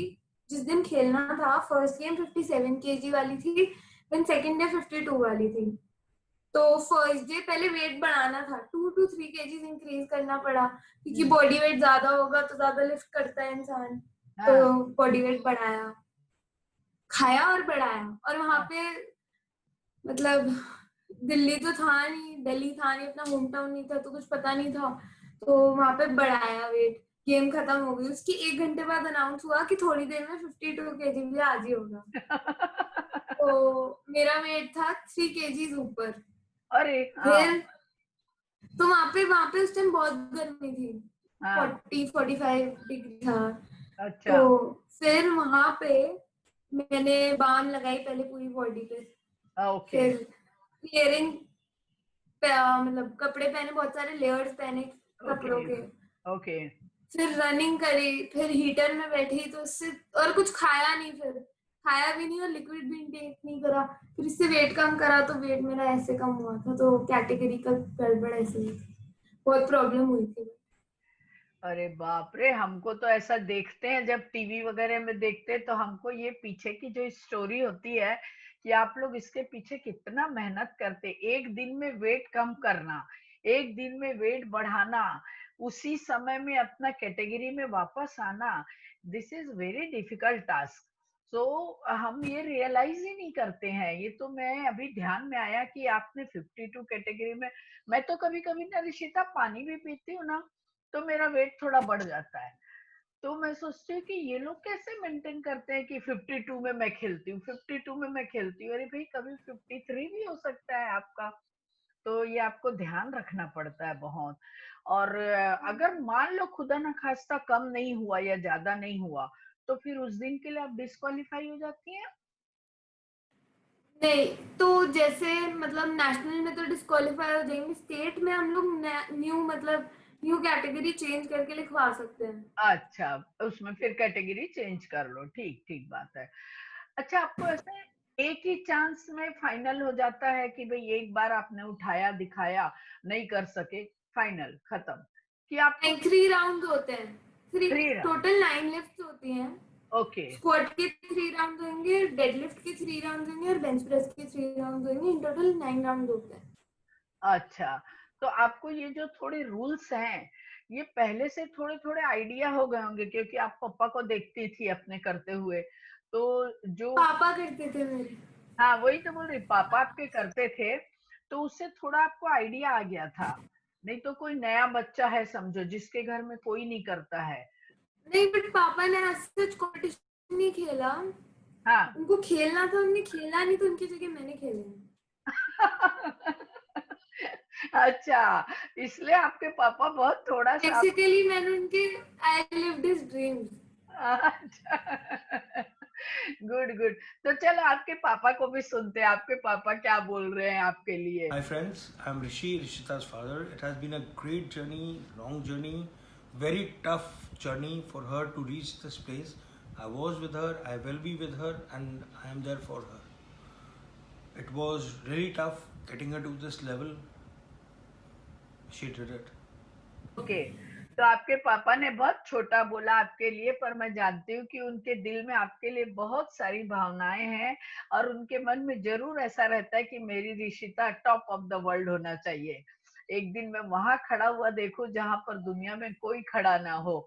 जिस दिन खेलना था। फर्स्ट गेम 57 केजी वाली थी, देन सेकंड डे 52 वाली थी। तो फर्स्ट डे पहले वेट बढ़ाना था, 2 to 3 केजीज इंक्रीज करना पड़ा, क्योंकि बॉडी वेट ज्यादा होगा तो ज्यादा लिफ्ट करता है इंसान। तो बॉडी वेट बढ़ाया, खाया और बढ़ाया। और वहां पे मतलब दिल्ली तो था नहीं, दिल्ली था नहीं, अपना होम टाउन नहीं था, तो कुछ पता नहीं था। तो वहां पे बढ़ाया वेट, गेम खत्म हो गई, उसकी 1 घंटे बाद अनाउंस हुआ कि थोड़ी देर में 52 केजी भी आज ही होगा। तो मेरा वेट था 3 केजीज ऊपर। अरे फिर तो वहां पे उस टाइम बहुत गर्मी थी, हाँ। 40-45 डिग्री था। अच्छा। तो फिर वहां पे मैंने बाम लगाई पहले पूरी बॉडी पे, ओके। फिर लेयरिंग, मतलब कपड़े पहने, बहुत सारे लेयर्स पहने कपड़ों के। ओके। फिर रनिंग करी, फिर हीटर में बैठी, तो उससे और कुछ खाया नहीं, फिर खाया भी नहीं और लिक्विड भी इंटेक नहीं करा। फिर इससे वेट कम करा तो वेट मेरा ऐसे कम हुआ था। तो कैटेगरी का गड़बड़ ऐसे हुई थी, बहुत प्रॉब्लम हुई थी। अरे बाप रे, हमको तो ऐसा देखते हैं जब टीवी वगैरह में देखते हैं, तो हमको ये पीछे की जो स्टोरी होती है कि आप लोग इसके पीछे कितना मेहनत करते, एक दिन में वेट कम करना, एक दिन में वेट बढ़ाना, उसी समय में अपना कैटेगरी में वापस आना, this is very difficult task. So हम ये रियलाइज ही नहीं करते हैं। ये तो मैं अभी ध्यान में आया कि आपने 52 कैटेगरी में, मैं तो कभी कभी ना ऋषिता पानी भी पीती हूँ ना, तो मेरा वेट थोड़ा बढ़ जाता है। तो मैं सोचती हूँ कि ये लोग कैसे मेंटेन करते हैं कि 52 में मैं खेलती हूँ, 52 में मैं खेलती हूँ। अरे भाई, कभी 53 भी हो सकता है आपका। तो ये आपको ध्यान रखना पड़ता है बहुत। और अगर मान लो खुदा ना खास्ता कम नहीं हुआ या ज्यादा नहीं हुआ, तो फिर उस दिन के लिए आप डिस्क्वालीफाई हो जाती हैं। नहीं, तो जैसे मतलब नेशनल में तो डिस्क्वालीफाई हो जाएंगे, स्टेट में हम लोग न्यू कैटेगरी चेंज करके लिखवा सकते हैं। अच्छा, उसमें फिर कैटेगरी चेंज कर लो, ठीक ठीक बात है। अच्छा, आपको ऐसे एक ही चांस में फाइनल हो जाता है कि भाई एक बार आपने उठाया दिखाया, नहीं कर सके, फाइनल खत्म, कि आपको 3 राउंड होते हैं, 3 3 राउंड? टोटल 9 लिफ्ट होती हैं। ओके। स्क्वाट के 3 राउंड होंगे, डेडलिफ्ट के 3 राउंड होंगे और बेंच प्रेस के 3 राउंड होंगे। इन टोटल 9 राउंड होते हैं। अच्छा, तो आपको ये जो थोड़े रूल्स हैं, ये पहले से थोड़े थोड़े आइडिया हो गए होंगे, क्योंकि आप पापा को देखती थी अपने करते हुए, तो जो पापा करते थे मेरे। हाँ वही तो बोल रही, पापा आपके करते थे, तो उससे थोड़ा आपको आइडिया आ गया था। नहीं तो कोई नया बच्चा है समझो, जिसके घर में कोई नहीं करता है। नहीं, बट पापा ने आज तक कंपटीशन नहीं खेला। हाँ उनको खेलना था, उन्होंने खेला नहीं, तो उनकी जगह मैंने खेले हैं। अच्छा, इसलिए आपके पापा बहुत थोड़ा सा बेसिकली मैंने उनके आई लिव्ड हिज ड्रीम्स। अच्छा गुड गुड। तो चलो आपके पापा को भी सुनते हैं, आपके पापा क्या बोल रहे हैं आपके लिए। Hi friends, I'm Rishi, Rishita's father. It has been a great journey, long journey, very tough journey for her to reach this place. I was with her, I will be with her, and I am there for her. It was really tough getting her to this level. She did it. Okay, तो आपके पापा ने बहुत छोटा बोला आपके लिए, पर मैं जानती हूँ कि उनके दिल में आपके लिए बहुत सारी भावनाएं हैं और उनके मन में जरूर ऐसा रहता है कि मेरी Rishita top of the world होना चाहिए। एक दिन मैं वहां खड़ा हुआ देखूं जहां पर दुनिया में कोई खड़ा ना हो।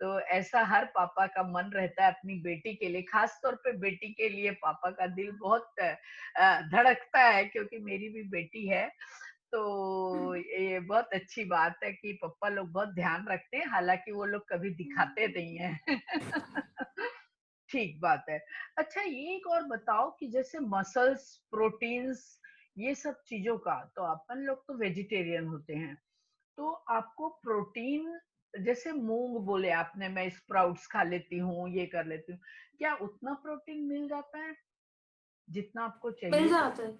तो ऐसा हर पापा का मन रहता है अपनी बेटी के लिए, खास तौर पे बेटी के लिए पापा का दिल बहुत धड़कता है, क्योंकि मेरी भी बेटी है। तो ये बहुत अच्छी बात है कि पापा लोग बहुत ध्यान रखते हैं, हालांकि वो लोग कभी दिखाते नहीं है। ठीक बात है। अच्छा, ये एक और बताओ कि जैसे मसल्स, प्रोटीन्स, ये सब चीजों का, तो अपन लोग तो वेजिटेरियन होते हैं, तो आपको प्रोटीन, जैसे मूंग बोले आपने, मैं स्प्राउट्स खा लेती हूँ, ये कर लेती हूँ, क्या उतना प्रोटीन मिल जाता है जितना आपको मिल चाहिए? जाता है,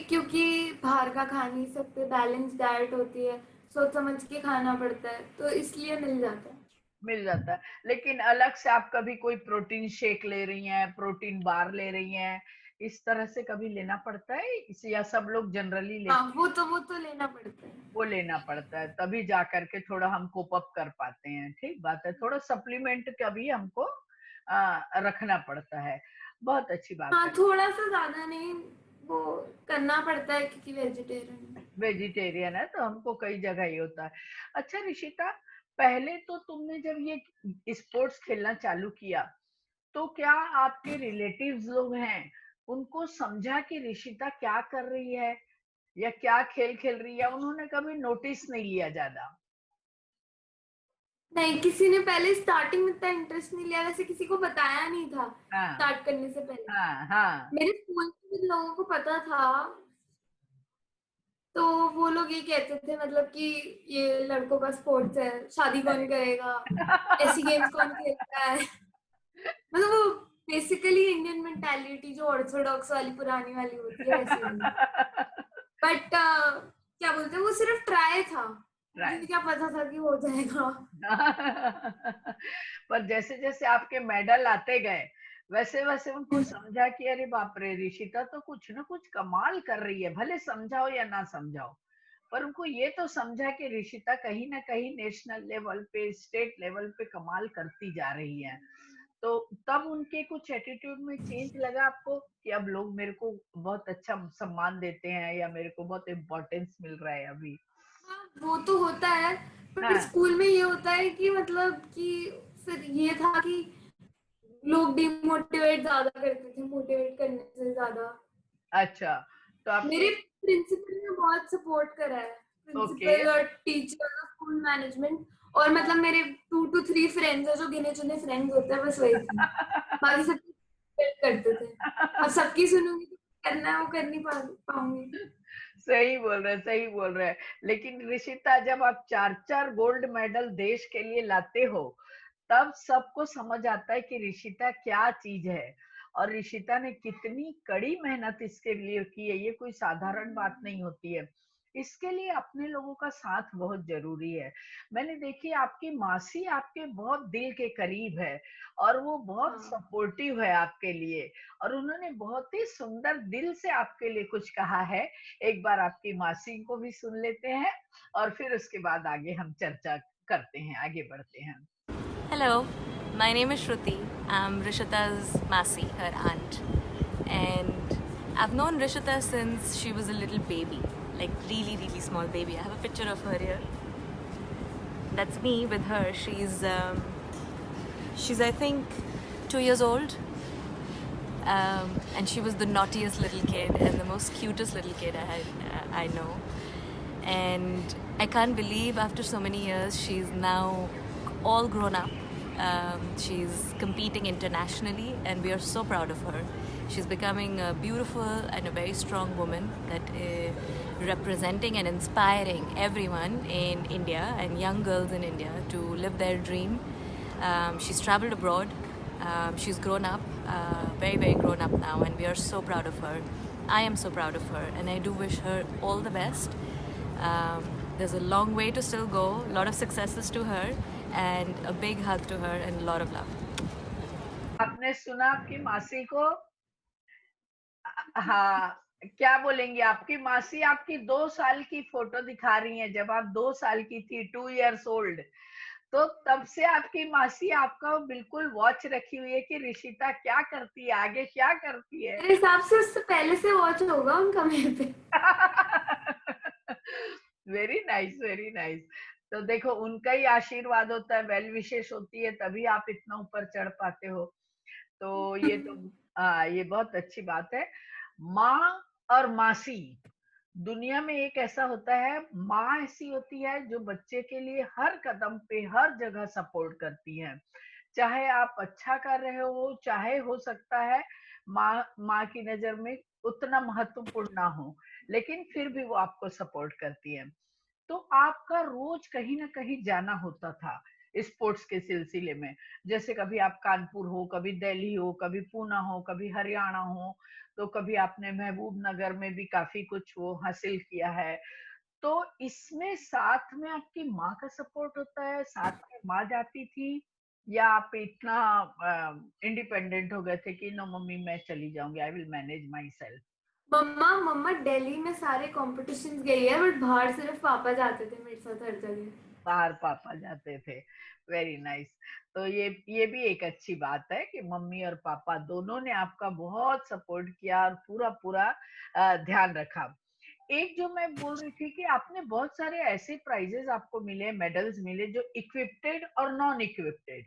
क्योंकि बाहर का खा नहीं सकते, बैलेंस डाइट होती है, सोच समझ के खाना पड़ता है, तो इसलिए मिल जाता है। मिल जाता है, लेकिन अलग से आप कभी कोई प्रोटीन शेक ले रही हैं, प्रोटीन बार ले रही हैं, इस तरह से कभी लेना पड़ता है या सब लोग जनरली लेते हाँ, हैं? वो तो लेना पड़ता है। वो लेना पड़ता है, तभी जा करके थोड़ा हम कोप अप कर पाते हैं। ठीक बात है, थोड़ा सप्लीमेंट का भी हमको रखना पड़ता है। बहुत अच्छी बात हाँ, है। थोड़ा सा ज्यादा नहीं, वो करना पड़ता है क्योंकि वेजिटेरियन है तो हमको कई जगह ये होता है। अच्छा ऋषिता, पहले तो तुमने जब ये स्पोर्ट्स खेलना चालू किया, तो क्या आपके रिलेटिव्स लोग हैं, उनको समझा कि ऋषिता क्या कर रही है या क्या खेल खेल रही है? उन्होंने कभी नोटिस नहीं लिया ज्यादा? नहीं, किसी ने पहले स्टार्टिंग में इतना इंटरेस्ट नहीं लिया, वैसे किसी को बताया नहीं था हाँ स्टार्ट करने से पहले। हाँ हाँ। मेरे स्कूल में जिन लोगों को पता था, तो वो लोग ये कहते थे मतलब कि ये लड़कों का स्पोर्ट्स है, शादी कौन करेगा, ऐसी गेम्स कौन खेलता है। मतलब वो बेसिकली इंडियन मेंटालिटी जो ऑर्थोडॉक्स वाली पुरानी वाली होती है वैसी वाली। बट क्या बोलते हैं, वो सिर्फ ट्राई था, मुझे क्या पता था कि हो जाएगा। पर जैसे जैसे आपके मेडल आते गए, वैसे वैसे उनको समझा कि अरे बाप रे, ऋषिता तो कुछ ना कुछ कमाल कर रही है, भले समझाओ या ना समझाओ, पर उनको ये तो समझा कि ऋषिता कहीं ना कहीं नेशनल लेवल पे, स्टेट लेवल पे कमाल करती जा रही है। तो तब उनके कुछ एटीट्यूड में चेंज लगा आपको कि अब लोग मेरे को बहुत अच्छा सम्मान देते हैं या मेरे को बहुत इम्पोर्टेंस मिल रहा है अभी? वो तो होता है, पर हाँ। स्कूल में ये होता है कि मतलब कि फिर ये था कि लोग डिमोटिवेट ज्यादा करते थे मोटिवेट करने से ज्यादा। अच्छा, तो आप मेरे प्रिंसिपल ने बहुत सपोर्ट करा है, प्रिंसिपल और टीचर और स्कूल मैनेजमेंट, और मतलब मेरे 2 to 3 फ्रेंड्स है जो गिने चुने फ्रेंड्स होते हैं, बस वही थे, बाकी सब करते थे। अब सबकी सुनूंगी तो करना है वो कर नहीं पाऊंगी। सही बोल रहे, सही बोल रहे। लेकिन ऋषिता, जब आप 4-4 गोल्ड मेडल देश के लिए लाते हो, तब सबको समझ आता है कि ऋषिता क्या चीज है और ऋषिता ने कितनी कड़ी मेहनत इसके लिए की है। ये कोई साधारण बात नहीं होती है, इसके लिए अपने लोगों का साथ बहुत जरूरी है। मैंने देखी आपकी मासी आपके बहुत दिल के करीब है और वो बहुत सपोर्टिव है आपके लिए, और उन्होंने बहुत ही सुंदर दिल से आपके लिए कुछ कहा है। एक बार आपकी मासी को भी सुन लेते हैं और फिर उसके बाद आगे हम चर्चा करते हैं, आगे बढ़ते हैं। Hello, my name is Shruti. I'm Rishita's Masi, her aunt. And I've known Rishita since she was a little baby, like really, really small baby. I have a picture of her here. That's me with her. She's I think 2 years old. And she was the naughtiest little kid and the most cutest little kid I know. And I can't believe after so many years she's now all grown up She's competing internationally, and we are so proud of her. She's becoming a beautiful and a very strong woman that is representing and inspiring everyone in India and young girls in India to live their dream. She's traveled abroad. She's grown up, very, very grown up now, and we are so proud of her. I am so proud of her, and I do wish her all the best. There's a long way to still go, a lot of successes to her, and a big hug to her and a lot of love. आपने सुना आपकी मासी को? हाँ, क्या बोलेंगे? आपकी मासी आपकी 2 साल की फोटो दिखा रही हैं, जब आप 2 साल की थी, 2 years old. तो तब से आपकी मासी आपका बिल्कुल वॉच रखी हुई है कि ऋषिता क्या करती है, आगे क्या करती है. मेरे हिसाब से उससे पहले से वॉच होगा उनका मेरे पे. Very nice, very nice. तो देखो, उनका ही आशीर्वाद होता है, वेल विशेष होती है, तभी आप इतना ऊपर चढ़ पाते हो. तो ये तो ये बहुत अच्छी बात है. माँ और मासी, दुनिया में एक ऐसा होता है, माँ ऐसी होती है जो बच्चे के लिए हर कदम पे हर जगह सपोर्ट करती है. चाहे आप अच्छा कर रहे हो, चाहे हो सकता है माँ की नजर में उतना महत्वपूर्ण ना हो, लेकिन फिर भी वो आपको सपोर्ट करती है. तो आपका रोज कहीं ना कहीं जाना होता था स्पोर्ट्स के सिलसिले में. जैसे कभी आप कानपुर हो, कभी दिल्ली हो, कभी पूना हो, कभी हरियाणा हो, तो कभी आपने महबूब नगर में भी काफी कुछ वो हासिल किया है. तो इसमें साथ में आपकी माँ का सपोर्ट होता है, साथ में माँ जाती थी, या आप इतना इंडिपेंडेंट हो गए थे कि नो मम्मी मैं चली जाऊंगी, I will manage myself? मम्मा दिल्ली में सारे कॉम्पिटिशन्स गई है, बट बाहर सिर्फ पापा जाते थे मेरे साथ हर जगह. बाहर पापा जाते थे. Very nice. तो ये भी एक अच्छी बात है कि मम्मी और पापा दोनों ने आपका बहुत सपोर्ट किया और पूरा पूरा ध्यान रखा. एक जो मैं बोल रही थी कि आपने बहुत सारे ऐसे प्राइजेस आपको मिले, मेडल्स मिले जो इक्विप्टेड और नॉन इक्विप्टेड.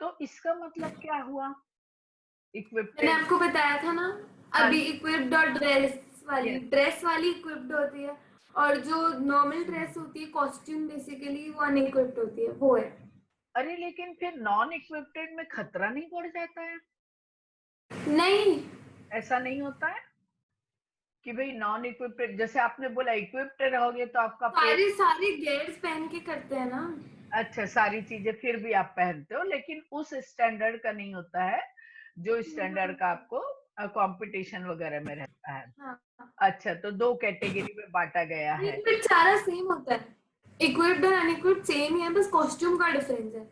तो इसका मतलब क्या हुआ? मैंने इक्विप्टेड आपको बताया था ना अभी, इक्विप्ड और ड्रेस वाली इक्विप्ड होती है, और जो नॉर्मल ड्रेस होती है कॉस्ट्यूम बेसिकली वो अनइक्विप्ड होती है, वो है. अरे लेकिन फिर नॉन इक्विप्टेड में खतरा नहीं पड़ जाता है? नहीं, ऐसा नहीं होता है कि भाई नॉन इक्विप्ड, जैसे आपने बोला इक्विप्ड रहोगे तो आपका सारे गियर्स पहन के करते हैं ना. अच्छा, सारी चीजें फिर भी आप पहनते हो, लेकिन उस स्टैंडर्ड का नहीं होता है जो स्टैंडर्ड का आपको कंपटीशन वगैरह में रहता है. हाँ. अच्छा, तो 2 कैटेगरी में बांटा गया है. फिर सारा सेम होता है, इक्विप्ड और अनइक्विप्ड सेम ही है, बस कॉस्ट्यूम का डिफरेंस है.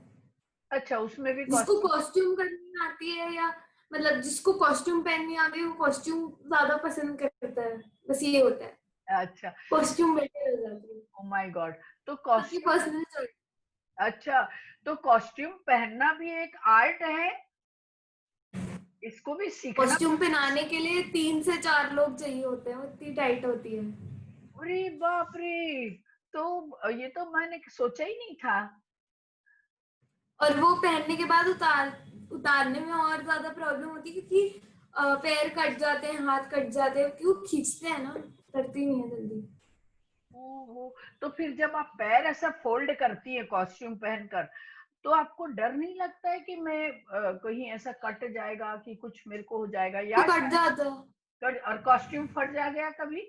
अच्छा, उसमें भी जिसको कॉस्ट्यूम करनी आती है, या मतलब जिसको कॉस्ट्यूम पहननी आ गई, वो कॉस्ट्यूम ज्यादा पसंद करता है, बस ये होता है. अच्छा, कॉस्ट्यूम बेटर हो जाती है. Oh my God. तो पर्सनल कॉस्ट्यूम, चॉइस. अच्छा, तो कॉस्ट्यूम पहनना भी एक आर्ट है, इसको भी सीखना. कॉस्ट्यूम पहनाने के लिए 3 से 4 लोग चाहिए होते हैं, इतनी टाइट होती है. अरे बाप रे, तो ये तो मैंने सोचा ही नहीं था. और वो पहनने के बाद उतारने में और ज्यादा प्रॉब्लम होती है, क्योंकि पैर कट जाते हैं, हाथ कट जाते हैं, क्यों खींचते हैं ना, करती नहीं है जल्दी. ओहो, तो फिर जब आप पैर ऐसा फोल्ड करती है कॉस्ट्यूम पहनकर, तो आपको डर नहीं लगता है कि मैं कहीं ऐसा कट जाएगा कि कुछ मेरे को हो जाएगा, या तो कट जाता है. और कॉस्ट्यूम फट जा गया कभी?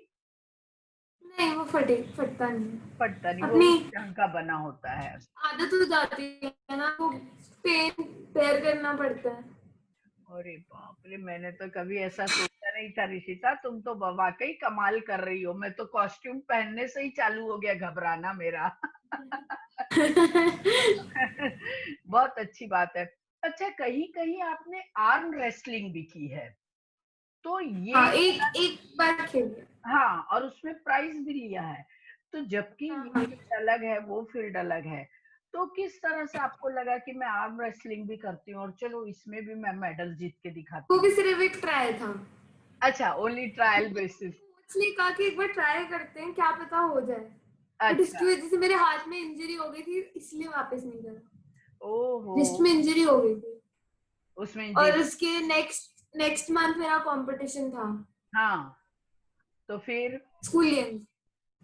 नहीं, वो फटता नहीं. फटता नहीं, वो अपनी ढंग का बना होता है. आदत हो जाती है ना, वो पैर करना पड़ता है. अरे बाप रे, मैंने तो कभी ऐसा सोचा नहीं था ऋषिता, तुम तो वाकई कमाल कर रही हो. मैं तो कॉस्ट्यूम पहनने से ही चालू हो गया घबराना मेरा. बहुत अच्छी बात है. अच्छा, कहीं कहीं आपने आर्म रेसलिंग भी की है, तो ये हाँ, एक बार खेली. हाँ, और उसमें प्राइज भी लिया है. तो जबकि हाँ. ये फील्ड अलग है, वो फील्ड अलग है, तो किस तरह से आपको लगा कि मैं आर्म रेसलिंग भी करती हूँ और चलो इसमें भी मैं मेडल जीत के दिखाती वो हूँ? भी सिर्फ एक ट्रायल था. अच्छा, ओनली ट्रायल बेसिस. इसलिए कहा कि एक बार ट्राई करते हैं, क्या पता हो जाए. बट इसकी अच्छा, वजह से मेरे हाथ में इंजरी हो गई थी, इसलिए वापस नहीं करा. ओहो, रिस्ट में इंजरी हो गई थी, उसमें और उसके नेक्स्ट मंथ मेरा कंपटीशन था. हाँ, तो फिर स्कूल गेम्स.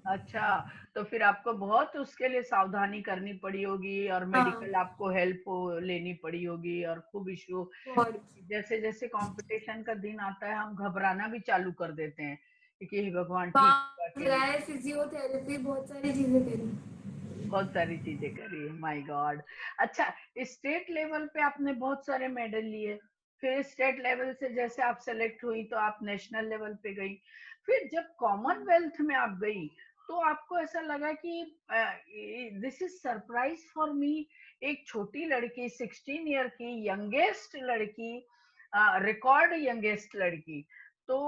अच्छा, तो फिर आपको बहुत उसके लिए सावधानी करनी पड़ी होगी और हाँ मेडिकल आपको हेल्प लेनी पड़ी होगी और खूब इश्यू। बहुत। जैसे जैसे कंपटीशन का दिन आता है हम घबराना भी चालू कर देते हैं कि हे भगवान ठीक होगा वहाँ कि नहीं। गए, फिजियोथेरेपी, बहुत सारी चीजें करी। बहुत सारी चीजें करी है, माय गॉड। अच्छा, स्टेट लेवल पे आपने बहुत सारे मेडल लिए, फिर स्टेट लेवल से जैसे आप सेलेक्ट हुई तो आप नेशनल लेवल पे गई, फिर जब कॉमनवेल्थ में आप गई तो आपको ऐसा लगा कि this is surprise for me, एक छोटी लड़की 16 ईयर की यंगेस्ट लड़की, रिकॉर्ड यंगेस्ट लड़की, तो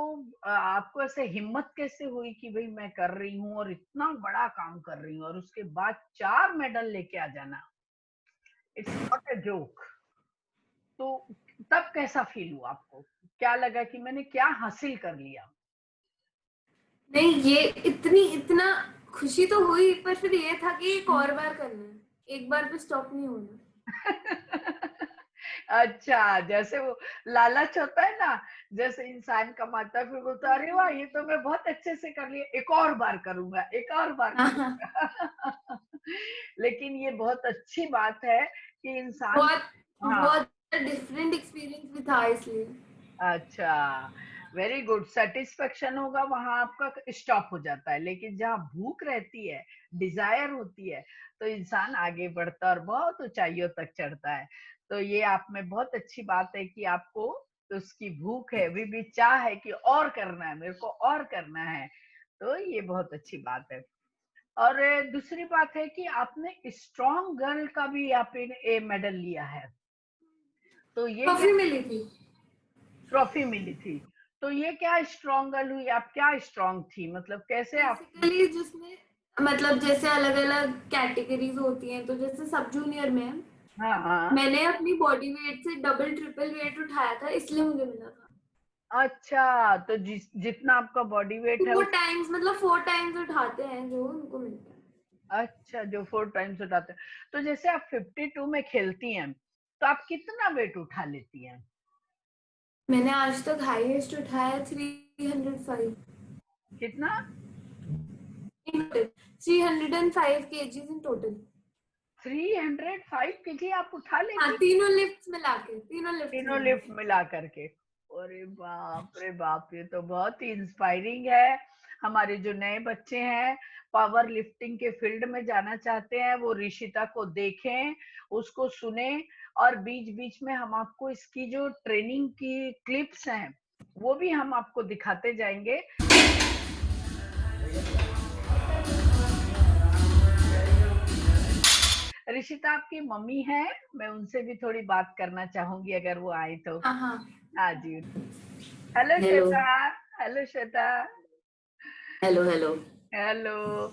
आपको ऐसे हिम्मत कैसे हुई कि भाई मैं कर रही हूँ और इतना बड़ा काम कर रही हूँ और उसके बाद 4 मेडल लेके आ जाना, इट्स नॉट अ जोक। तो तब कैसा फील हुआ आपको, क्या लगा कि मैंने क्या हासिल कर लिया? नहीं, ये इतना खुशी तो हुई, पर फिर ये था कि एक और बार करना है, एक बार पे स्टॉप नहीं होना। अच्छा, जैसे वो लालच होता है ना, जैसे इंसान कमाता है फिर बोलता है अरे वाह ये तो मैं बहुत अच्छे से कर लिया, एक और बार करूंगा, एक और बार हाँ, करूंगा। लेकिन ये बहुत अच्छी बात है कि इंसान, बहुत हाँ, बहुत डिफरेंट एक्सपीरियंस भी था इसलिए। अच्छा, वेरी गुड, सेटिस्फेक्शन होगा वहां आपका स्टॉप हो जाता है, लेकिन जहाँ भूख रहती है, डिजायर होती है, तो इंसान आगे बढ़ता है और बहुत ऊंचाइयों तक चढ़ता है। तो ये आप में बहुत अच्छी बात है कि आपको उसकी भूख है, अभी भी चाह है कि और करना है, मेरे को और करना है, तो ये बहुत अच्छी बात है। और दूसरी बात है कि आपने स्ट्रॉन्ग गर्ल का भी आपने मेडल लिया है, तो ये क्या ट्रॉफी मिली थी। ट्रॉफी मिली थी, तो ये क्या स्ट्रॉन्ग गर्ल हुई, आप क्या स्ट्रॉन्ग थी, मतलब कैसे आप? बेसिकली जिसमें मतलब जैसे अलग अलग कैटेगरीज होती हैं, तो जैसे सब जूनियर में हाँ हाँ। मैंने अपनी बॉडी वेट से डबल ट्रिपल वेट उठाया था, इसलिए मुझे मिला था। अच्छा, तो जितना आपका बॉडी वेट है 4 टाइम्स, मतलब 4 टाइम्स उठाते हैं जो उनको मिलता है। अच्छा, जो 4 टाइम्स उठाते हैं, तो जैसे आप 52 में खेलती हैं तो आप कितना वेट उठा लेती हैं? मैंने आज तक हाईएस्ट उठाया 305। कितना? 305 kgs इन टोटल। 305 केजी आप उठा हाँ, लेती? तीनों लिफ्ट्स मिला के, तीनों लिफ्ट्स तीनों मिला लिफ्ट के। मिला करके? अरे बाप रे बाप, ये तो बहुत ही इंस्पायरिंग है। हमारे जो नए बच्चे हैं, पावर लिफ्टिंग के फील्ड में जाना चाहते हैं, वो ऋषिता को देखें, उसको सुने, और बीच बीच में हम आपको इसकी जो ट्रेनिंग की क्लिप्स हैं वो भी हम आपको दिखाते जाएंगे। ऋषिता आपकी मम्मी है, मैं उनसे भी थोड़ी बात करना चाहूंगी अगर वो आए तो। हाँ हाँ। हाँ जी। Hello hello Shweta. Hello Shweta. Hello hello. Hello.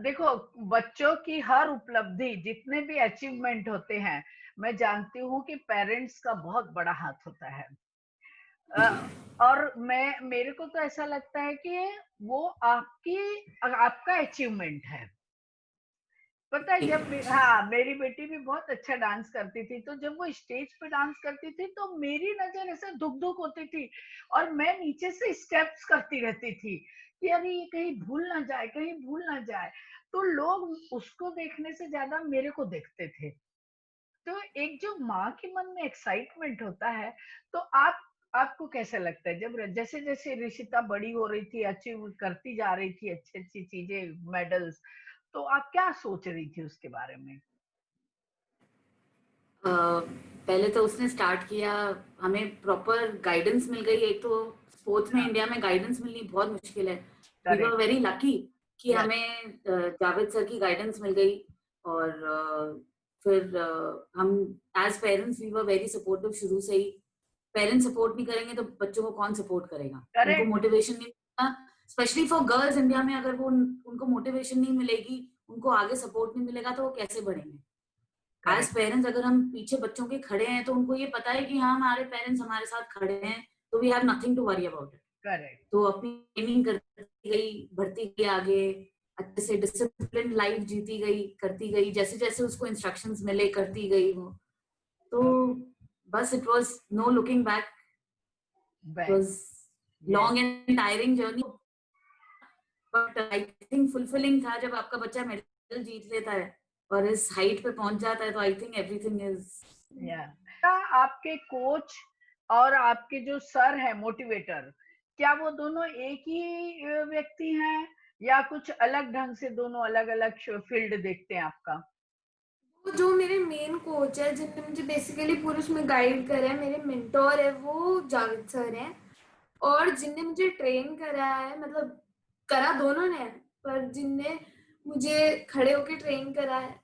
देखो, बच्चों की हर उपलब्धि, जितने भी अचीवमेंट होते हैं, मैं जानती हूँ कि पेरेंट्स का बहुत बड़ा हाथ होता है। अ, और मेरे को तो ऐसा लगता है कि वो आपका अचीवमेंट है। पता है, जब हाँ, मेरी बेटी भी बहुत अच्छा डांस करती थी, तो जब वो स्टेज पे डांस करती थी तो मेरी नजर ऐसे धुक धुक होती थी और मैं नीचे से स्टेप्स करती रहती थी कि अरे ये कहीं भूल ना जाए, कहीं भूल ना जाए। तो लोग उसको देखने से ज्यादा मेरे को देखते थे। तो एक जो माँ के मन में एक्साइटमेंट होता है, तो आपको कैसा लगता है जब जैसे जैसे ऋषिता बड़ी हो रही थी, अचीव करती जा रही थी अच्छी अच्छी चीजें, मेडल्स, तो आप क्या सोच रही थी उसके बारे में? पहले तो उसने स्टार्ट किया, हमें प्रॉपर गाइडेंस मिल गई। एक तो स्पोर्ट्स में हाँ, इंडिया में गाइडेंस मिलनी बहुत मुश्किल है। We were correct. Very lucky कि यस। हमें जावेद सर की गाइडेंस मिल गई। और फिर हम as parents we were very supportive शुरू से ही। पेरेंट्स सपोर्ट नहीं करेंगे तो बच्चों को कौन सपोर्ट करेगा? उनको करेक्ट। मोटिवेशन नहीं मिलता, स्पेशली फॉर गर्ल्स इंडिया में। अगर वो उनको मोटिवेशन नहीं मिलेगी, उनको आगे सपोर्ट नहीं मिलेगा, तो वो कैसे बढ़ेंगे? As correct. पेरेंट्स अगर हम पीछे बच्चों के खड़े हैं तो उनको ये पता है कि हाँ, हमारे पेरेंट्स हमारे साथ खड़े हैं, तो we have nothing to worry about it. Correct. तो अपनी ट्रेनिंग करती गई, बढ़ती गई आगे, अच्छे से डिसिप्लिन लाइफ जीती गई, करती गई, जैसे जैसे उसको इंस्ट्रक्शंस मिले करती गई वो। तो बस it was no looking back. It back. Was long and tiring journey, but I think fulfilling था जब आपका बच्चा मेडल जीत लेता है और इस हाइट पे पहुंच जाता है, तो आई थिंक एवरीथिंग इज आपके कोच और आपके जो सर है मोटिवेटर, क्या वो दोनों एक ही व्यक्ति हैं या कुछ अलग ढंग से दोनों अलग अलग फील्ड देखते हैं आपका? वो जो मेरे मेन कोच है जिनने मुझे बेसिकली पूरे उसमें गाइड करा है, मेरे मेंटोर है वो जावेद सर हैं, और जिनने मुझे ट्रेन करा है, मतलब करा दोनों ने है, पर जिनने मुझे खड़े होके ट्रेन करा है।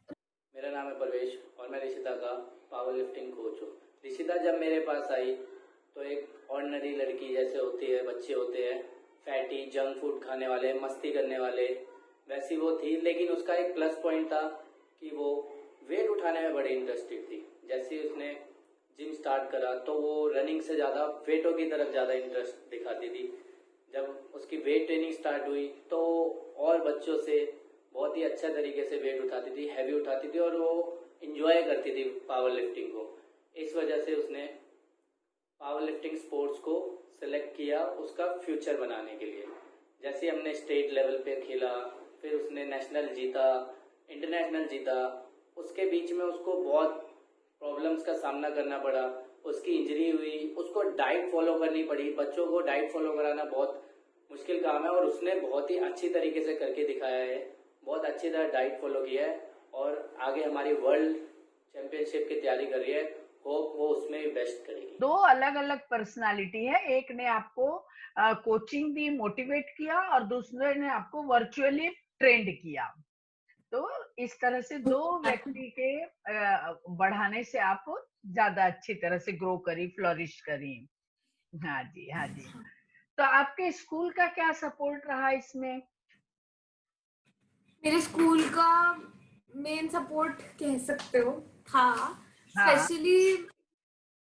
मेरा नाम है परवेश और मैं ऋषिता का पावर लिफ्टिंग कोच हूँ। ऋषिता जब मेरे पास आई तो एक ऑर्डिनरी लड़की जैसे होती है, बच्चे होते हैं फैटी, जंक फूड खाने वाले, मस्ती करने वाले, वैसी वो थी। लेकिन उसका एक प्लस पॉइंट था कि वो वेट उठाने में बड़ी इंटरेस्टेड थी। जैसे उसने जिम स्टार्ट करा तो वो रनिंग से ज़्यादा वेटों की तरफ ज़्यादा इंटरेस्ट दिखाती थी। जब उसकी वेट ट्रेनिंग स्टार्ट हुई तो और बच्चों से बहुत ही अच्छा तरीके से वेट उठाती थी, हैवी उठाती थी, और वो इंजॉय करती थी पावर लिफ्टिंग को। इस वजह से उसने पावर लिफ्टिंग स्पोर्ट्स को सिलेक्ट किया उसका फ्यूचर बनाने के लिए। जैसे हमने स्टेट लेवल पे खेला, फिर उसने नेशनल जीता, इंटरनेशनल जीता। उसके बीच में उसको बहुत प्रॉब्लम्स का सामना करना पड़ा, उसकी इंजरी हुई, उसको डाइट फॉलो करनी पड़ी। बच्चों को डाइट फॉलो कराना बहुत मुश्किल काम है और उसने बहुत ही अच्छी तरीके से करके दिखाया है, बहुत अच्छी तरह डाइट फॉलो किया है और आगे हमारी वर्ल्ड चैंपियनशिप की तैयारी कर रही है। होप वो उसमें भी बेस्ट करेगी। दो अलग अलग पर्सनालिटी है, एक ने आपको कोचिंग दी, मोटिवेट किया, और दूसरे ने आपको वर्चुअली ट्रेंड किया। तो इस तरह से दो व्यक्ति के बढ़ाने से आप ज्यादा अच्छी तरह से ग्रो करी, फ्लोरिश करी। हाँ जी, हाँ जी। तो आपके स्कूल का क्या सपोर्ट रहा इसमें? मेरे स्कूल का मेन सपोर्ट कह सकते हो था, स्पेशली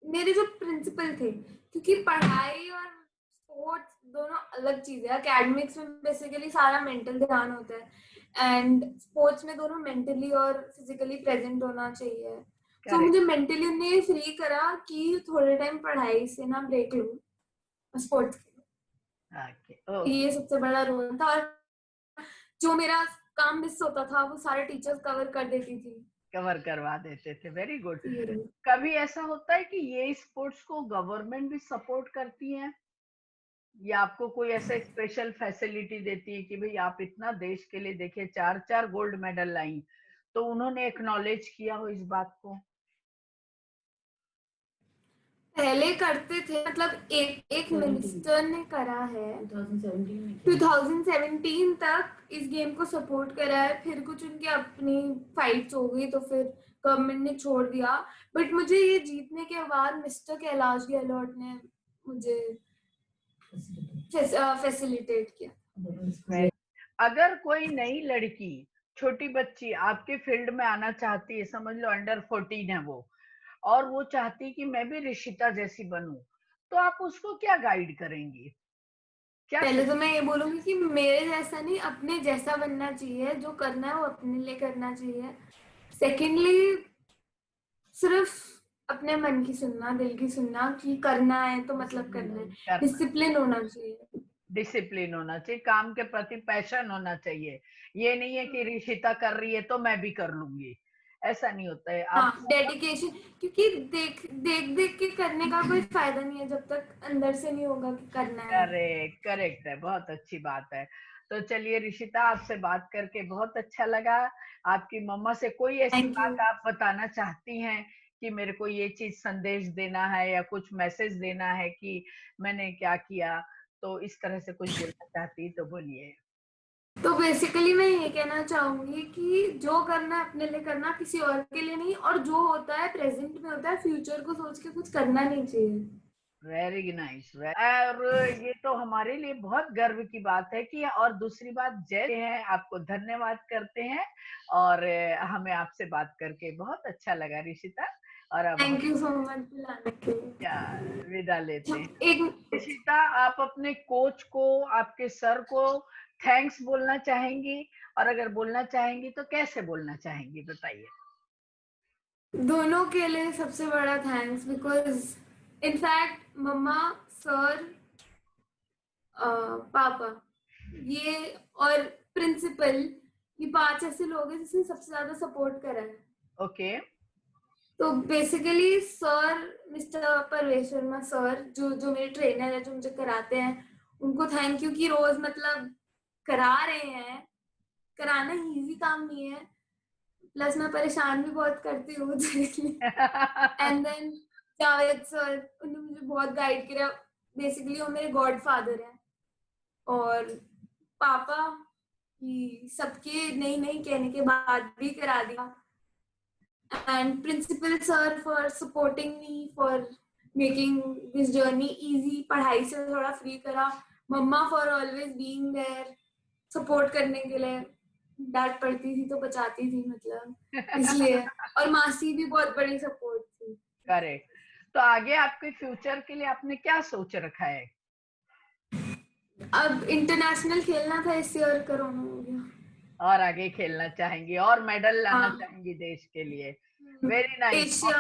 मेरे जो प्रिंसिपल थे, क्योंकि पढ़ाई और स्पोर्ट्स दोनों अलग चीज है। एकेडमिक्स में बेसिकली सारा मेंटल ध्यान होता है एंड स्पोर्ट्स में दोनों मेंटली और फिजिकली प्रेजेंट होना चाहिए। तो मुझे मेंटली उन्होंने फ्री करा कि थोड़े टाइम पढ़ाई से ना ब्रेक लूं स्पोर्ट्स के लिए। ये सबसे बड़ा रोल था, और जो मेरा काम मिस होता था वो सारे टीचर्स कवर कर देती थी, कवर करवा देते थे। Very good. कभी ऐसा होता है कि ये स्पोर्ट्स को गवर्नमेंट भी सपोर्ट करती है या आपको कोई ऐसा स्पेशल फैसिलिटी देती है कि भाई आप इतना देश के लिए देखिए 4 गोल्ड मेडल लाई, तो उन्होंने एक्नॉलेज किया हो इस बात को? पहले करते थे, मतलब एक मिनिस्टर ने करा है 2017 तक इस गेम को सपोर्ट करा है। फिर कुछ उनकी अपनी फाइट्स हो गई तो फिर गवर्नमेंट ने छोड़ दिया। बट मुझे ये जीतने के बाद मिस्टर कैलाश गहलोत ने मुझे फैसिलिटेट किया। अगर कोई नई लड़की, छोटी बच्ची आपके फील्ड में आना चाहती है, समझ लो अंडर 14 है वो, और वो चाहती कि मैं भी ऋषिता जैसी बनूं, तो आप उसको क्या गाइड करेंगी? क्या पहले तो मैं ये बोलूंगी कि मेरे जैसा नहीं, अपने जैसा बनना चाहिए। जो करना है वो अपने लिए करना चाहिए। सेकेंडली, सिर्फ अपने मन की सुनना, दिल की सुनना कि करना है तो मतलब करना है। डिसिप्लिन होना चाहिए, डिसिप्लिन होना चाहिए, काम के प्रति पैशन होना चाहिए। ये नहीं है कि ऋषिता कर रही है तो मैं भी कर लूंगी, ऐसा नहीं होता है। हाँ, डेडिकेशन, क्योंकि देख के करने का कोई फायदा नहीं है जब तक अंदर से नहीं होगा कि करना है। करेक्ट है, बहुत अच्छी बात है। तो चलिए ऋषिता, आपसे बात करके बहुत अच्छा लगा। आपकी मम्मा से कोई ऐसी बात आप बताना चाहती हैं कि मेरे को ये चीज संदेश देना है या कुछ मैसेज देना है कि मैंने क्या किया, तो इस तरह से कुछ बोलना चाहती तो बोलिए। तो बेसिकली मैं ये कहना चाहूंगी कि जो करना है अपने लिए करना, किसी और के लिए नहीं। और जो होता है प्रेजेंट में होता है, फ्यूचर को सोच के कुछ करना नहीं चाहिए। Very nice. और ये तो हमारे लिए बहुत गर्व की बात है कि, और दूसरी बात जय है, आपको धन्यवाद करते हैं और हमें आपसे बात करके बहुत अच्छा लगा ऋषिता। और अब थैंक यू सो मच बुलाने के लिए। विदा लेते हैं। ऋषिता, आप अपने कोच को, आपके सर को थैंक्स बोलना चाहेंगी, और अगर बोलना चाहेंगी तो कैसे बोलना चाहेंगी, बताइए। दोनों के लिए सबसे बड़ा थैंक्स, बिकॉज इनफैक्ट मम्मा, सर, पापा, ये और प्रिंसिपल, ये 5 ऐसे लोग हैं जिसने सबसे ज्यादा सपोर्ट करा है। ओके। तो बेसिकली सर, मिस्टर परवेश शर्मा सर, जो मेरे ट्रेनर है, जो मुझे कराते हैं, उनको थैंक यू कि रोज मतलब करा रहे हैं। कराना इजी काम नहीं है, प्लस मैं परेशान भी बहुत करती हूँ एंड देन जावेद सर, उन्होंने मुझे बहुत गाइड किया। बेसिकली वो मेरे गॉड फादर हैं। और पापा कि सबके नहीं नहीं कहने के बाद भी करा दिया। And principal sir for supporting me, for making this journey easy, पढ़ाई से थोड़ा फ्री करा। मम्मा for always being there, support करने के लिए। डांट पड़ती थी तो बचाती थी, मतलब इसलिए। और मासी भी बहुत बड़ी सपोर्ट थी। करेक्ट। तो आगे आपके फ्यूचर के लिए आपने क्या सोच रखा है? अब इंटरनेशनल खेलना था, इस ईयर कोरोना हो गया। और आगे खेलना चाहेंगी और मेडल लाना हाँ। चाहेंगी देश के लिए। Very nice. एशिया।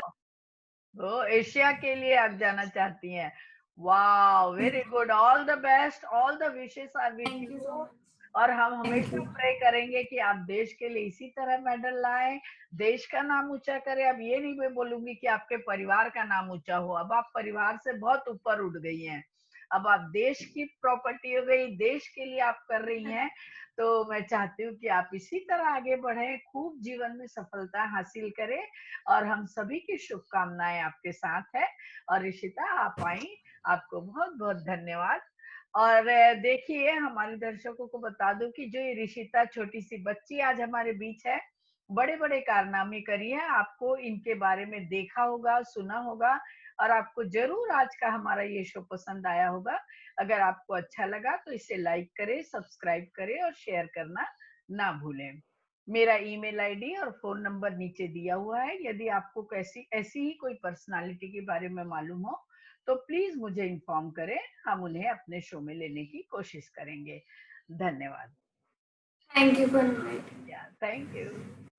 वो एशिया के लिए आप जाना चाहती हैं। Wow, very good. All the best, all the wishes are with thank you so you. Much. और हम हमेशा प्रे करेंगे कि आप देश के लिए इसी तरह मेडल लाएं, देश का नाम ऊंचा करें। अब ये नहीं मैं बोलूंगी कि आपके परिवार का नाम ऊंचा हो, अब आप परिवार से बहुत ऊपर उठ गई हैं। अब आप देश की प्रॉपर्टी हो गई, देश के लिए आप कर रही हैं। तो मैं चाहती हूँ कि आप इसी तरह आगे बढ़ें, खूब जीवन में सफलता हासिल करें, और हम सभी की शुभकामनाएं आपके साथ है। और ऋषिता, आप आई, आपको बहुत बहुत धन्यवाद। और देखिए, हमारे दर्शकों को बता दूं कि जो ये ऋषिता छोटी सी बच्ची आज हमारे बीच है, बड़े बड़े कारनामे करी है। आपको इनके बारे में देखा होगा, सुना होगा, और आपको जरूर आज का हमारा ये शो पसंद आया होगा। अगर आपको अच्छा लगा तो इसे लाइक करें, सब्सक्राइब करें और शेयर करना ना भूलें। मेरा ईमेल आईडी और फोन नंबर नीचे दिया हुआ है। यदि आपको कैसी ऐसी ही कोई पर्सनालिटी के बारे में मालूम हो तो प्लीज मुझे इन्फॉर्म करें, हम उन्हें अपने शो में लेने की कोशिश करेंगे। धन्यवाद। Thank you for inviting. Thank you.